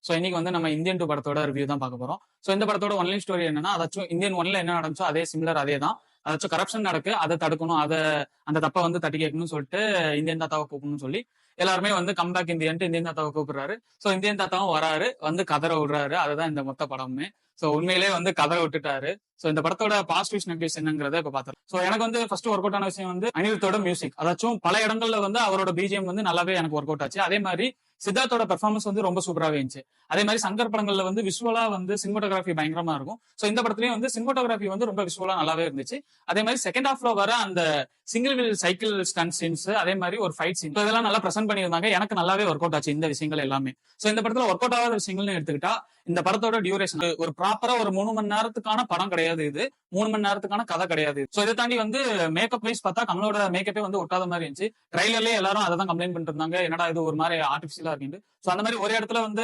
So இன்னைக்கு வந்து நம்ம இந்தியன் டூ படத்தோட ரிவ்யூ தான் பார்க்க போறோம். ஸோ இந்த படத்தோட ஒன்லைன் ஸ்டோரி என்னன்னா, அதாச்சும் இந்தியன் ஒன்ல என்ன நடந்துச்சோ அதே சிமிலர் அதே தான். அதாச்சும் கரப்ஷன் நடக்கு, அதை தடுக்கணும், அந்த தப்பை வந்து தட்டி கேட்கணும்னு சொல்லிட்டு இந்தியன் தாத்தாவை கூப்பிடணும்னு சொல்லி எல்லாருமே வந்து கம்பேக் இந்தியன் தாத்தாவை கூப்பிடுறாரு. ஸோ இந்தியன் தாத்தாவும் வராரு, வந்து கதற விடுறாரு. அதுதான் இந்த மொத்த படமே. ஸோ உண்மையிலேயே வந்து கதற விட்டுட்டாரு. ஸோ இந்த படத்தோட பாசிட்டிவ்ஸ் நெகட்டிவ்ஸ் என்னங்கிறத இப்ப பார்த்தோம். ஸோ எனக்கு வந்து ஃபர்ஸ்ட் ஒர்க் அவுட் ஆன விஷயம் வந்து அனிருத்தோட மியூசிக். அதாச்சும் பல இடங்கள்ல வந்து அவரோட பிஜிஎம் வந்து நல்லாவே எனக்கு ஒர்க் அவுட் ஆச்சு. அதே மாதிரி சித்தார்த்தோட பெர்ஃபார்மன்ஸ் வந்து ரொம்ப சூப்பராகவே இருந்துச்சு. அதே மாதிரி சங்கர் படங்கள்ல வந்து விஷுவலா வந்து சினிமோட்டோகிராஃபி பயங்கரமா இருக்கும். ஸோ இந்த படத்துலயும் வந்து சினிமோட்டோகிராஃபி வந்து ரொம்ப விஷுவலா நல்லாவே இருந்துச்சு. அதே மாதிரி செகண்ட் ஹாஃப்ல வர அந்த single wheel cycle stunt scenes, அதே மாதிரி ஒரு ஃபைட் சீன், இதெல்லாம் நல்லா பிரசென்ட் பண்ணியிருந்தாங்க. எனக்கு நல்லாவே ஒர்க் அவுட் ஆச்சு இந்த விஷயங்கள் எல்லாமே. ஸோ இந்த படத்துல ஒர்க் அவுட் ஆகாத விஷயங்கள்னு எடுத்துக்கிட்டா, இந்த படத்தோட டியூரேஷன் ஒரு ப்ராப்பரா ஒரு 3 மணி நேரத்துக்கான படம் கிடையாது இது. 3 மணி நேரத்துக்கான கதை கிடையாது. சோ இதை தாண்டி வந்து மேக்கப் வைஸ் பார்த்தா கமலோட மேக்கப்பே வந்து ஒட்டாத மாதிரி இருந்துச்சு. ட்ரைலர்லயே எல்லாரும் அதை தான் கம்ப்ளைண்ட் பண்ணிட்டு இருந்தாங்க, என்னடா இது ஒரு மாதிரி ஆர்டிபிஷியலா இருக்கு. சோ அந்த மாதிரி ஒரு இடத்துல வந்து